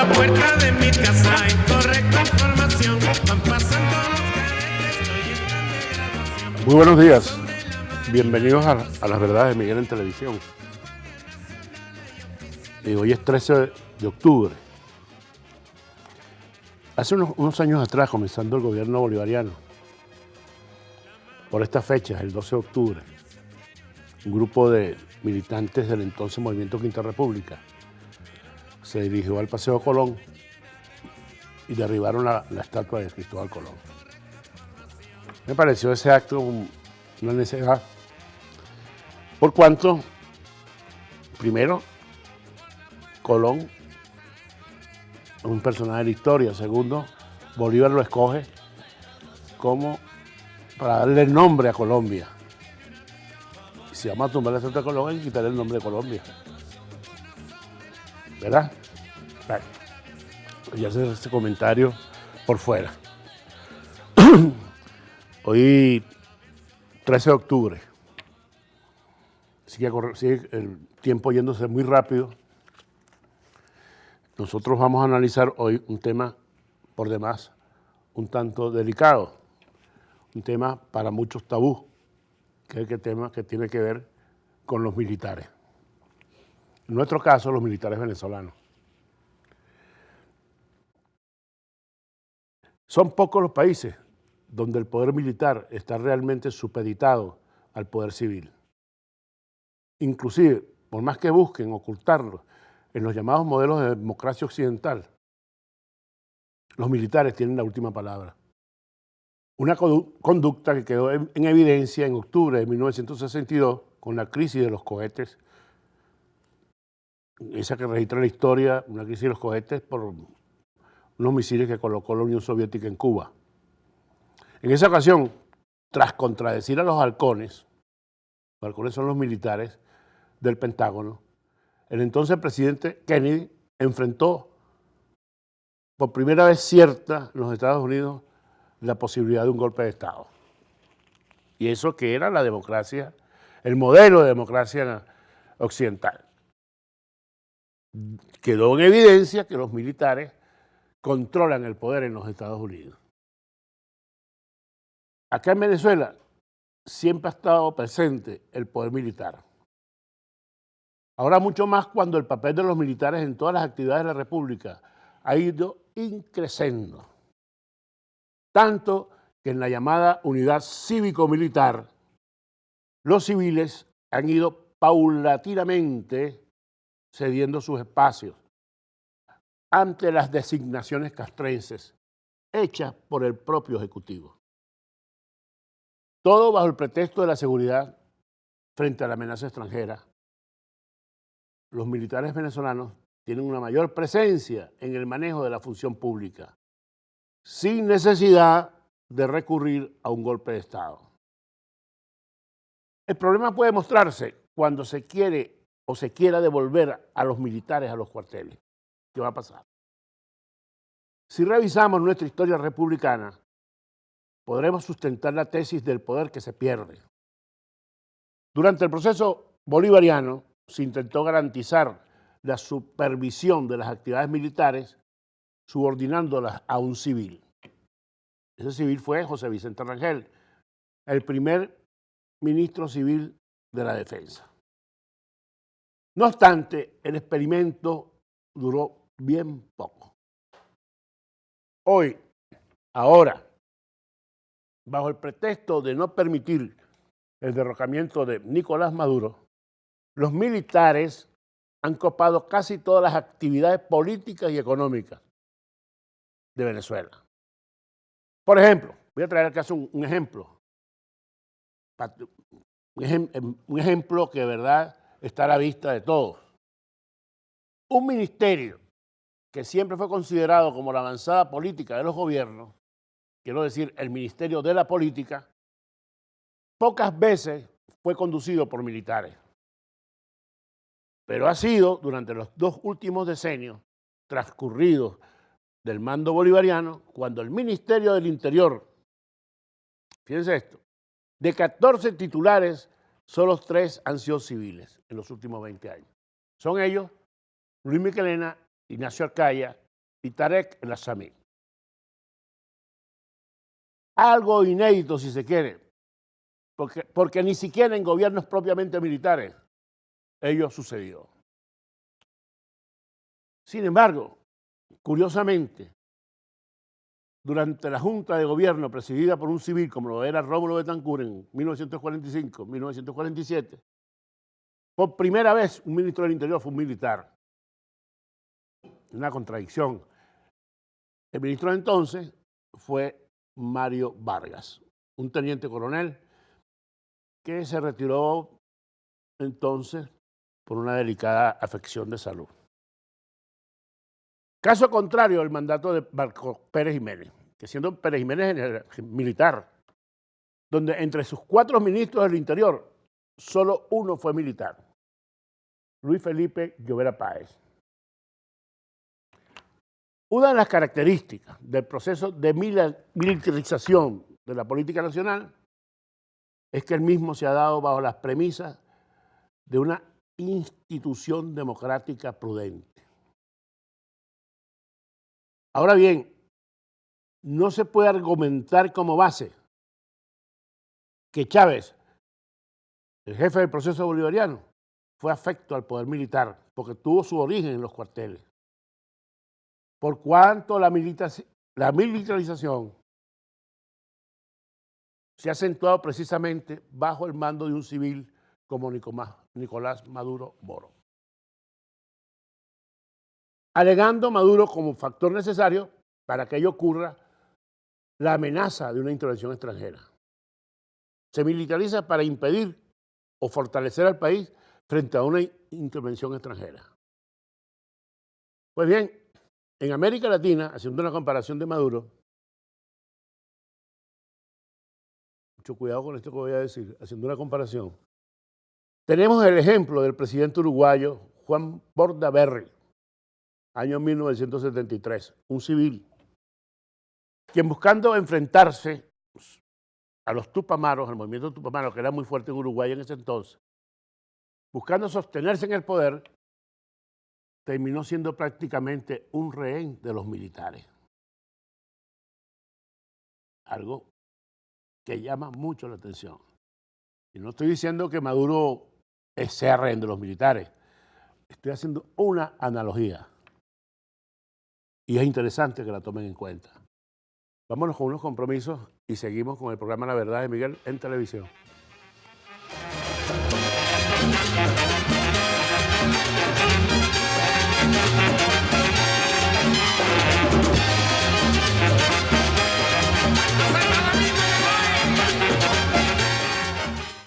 la puerta de mi casa en correcta formación. Van pasando los cadetes, estoy en plan de graduación. Muy buenos días, bienvenidos a Las Verdades de Miguel en Televisión. Hoy es 13 de octubre. Hace unos años atrás, comenzando el gobierno bolivariano, por estas fechas, el 12 de octubre, un grupo de militantes del entonces Movimiento Quinta República se dirigió al Paseo Colón y derribaron la estatua de Cristóbal Colón. Me pareció ese acto una necesidad, por cuanto, primero, Colón es un personaje de la historia. Segundo, Bolívar lo escoge como para darle el nombre a Colombia. Y si vamos a tumbar la estatua de Colón, hay que quitarle el nombre de Colombia. ¿Verdad? Bueno, ya hacer este comentario por fuera. Hoy, 13 de octubre. Sigue el tiempo yéndose muy rápido. Nosotros vamos a analizar hoy un tema por demás un tanto delicado, un tema para muchos tabú, que es el tema que tiene que ver con los militares. En nuestro caso, los militares venezolanos. Son pocos los países donde el poder militar está realmente supeditado al poder civil. Inclusive, por más que busquen ocultarlo, en los llamados modelos de democracia occidental, los militares tienen la última palabra. Una conducta que quedó en evidencia en octubre de 1962 con la crisis de los cohetes, esa que registra la historia, una crisis de los cohetes por unos misiles que colocó la Unión Soviética en Cuba. En esa ocasión, tras contradecir a los halcones son los militares del Pentágono, el entonces presidente Kennedy enfrentó por primera vez cierta en los Estados Unidos la posibilidad de un golpe de Estado. Y eso que era la democracia, el modelo de democracia occidental. Quedó en evidencia que los militares controlan el poder en los Estados Unidos. Acá en Venezuela siempre ha estado presente el poder militar. Ahora mucho más cuando el papel de los militares en todas las actividades de la República ha ido increciendo. Tanto que en la llamada unidad cívico-militar, los civiles han ido paulatinamente cediendo sus espacios ante las designaciones castrenses hechas por el propio Ejecutivo. Todo bajo el pretexto de la seguridad frente a la amenaza extranjera. Los militares venezolanos tienen una mayor presencia en el manejo de la función pública, sin necesidad de recurrir a un golpe de Estado. El problema puede mostrarse cuando se quiere o se quiera devolver a los militares a los cuarteles. ¿Qué va a pasar? Si revisamos nuestra historia republicana, podremos sustentar la tesis del poder que se pierde. Durante el proceso bolivariano se intentó garantizar la supervisión de las actividades militares subordinándolas a un civil. Ese civil fue José Vicente Rangel, el primer ministro civil de la Defensa. No obstante, el experimento duró bien poco. Ahora, bajo el pretexto de no permitir el derrocamiento de Nicolás Maduro, los militares han copado casi todas las actividades políticas y económicas de Venezuela. Por ejemplo, voy a traer al caso un ejemplo. Un ejemplo que de verdad está a la vista de todos. Un ministerio que siempre fue considerado como la avanzada política de los gobiernos, quiero decir, el Ministerio de la Política, pocas veces fue conducido por militares. Pero ha sido durante los 2 últimos decenios transcurridos del mando bolivariano, cuando el Ministerio del Interior, fíjense esto, de 14 titulares, solo 3 han sido civiles en los últimos 20 años. Son ellos Luis Michelena, Ignacio Arcaya y Tarek El Aissami. Algo inédito, si se quiere, porque ni siquiera en gobiernos propiamente militares ello sucedió. Sin embargo, curiosamente, durante la Junta de Gobierno presidida por un civil como lo era Rómulo Betancourt en 1945-1947, por primera vez un ministro del Interior fue un militar. Una contradicción. El ministro de entonces fue Mario Vargas, un teniente coronel que se retiró entonces por una delicada afección de salud. Caso contrario, el mandato de Marcos Pérez Jiménez, que siendo Pérez Jiménez militar, donde entre sus 4 ministros del Interior, solo uno fue militar, Luis Felipe Llovera Páez. Una de las características del proceso de militarización de la política nacional es que el mismo se ha dado bajo las premisas de una institución democrática prudente. Ahora bien, no se puede argumentar como base que Chávez, el jefe del proceso bolivariano, fue afecto al poder militar porque tuvo su origen en los cuarteles. Por cuanto la militarización se ha acentuado precisamente bajo el mando de un civil como Nicolás Maduro Moro. Alegando Maduro como factor necesario para que ello ocurra la amenaza de una intervención extranjera. Se militariza para impedir o fortalecer al país frente a una intervención extranjera. Pues bien, en América Latina, haciendo una comparación de Maduro, mucho cuidado con esto que voy a decir, haciendo una comparación, tenemos el ejemplo del presidente uruguayo Juan Bordaberry, año 1973, un civil, quien buscando enfrentarse a los Tupamaros, al movimiento Tupamaro, que era muy fuerte en Uruguay en ese entonces, buscando sostenerse en el poder, terminó siendo prácticamente un rehén de los militares. Algo que llama mucho la atención. Y no estoy diciendo que Maduro sea rehén de los militares, estoy haciendo una analogía. Y es interesante que la tomen en cuenta. Vámonos con unos compromisos y seguimos con el programa La Verdad de Miguel en televisión.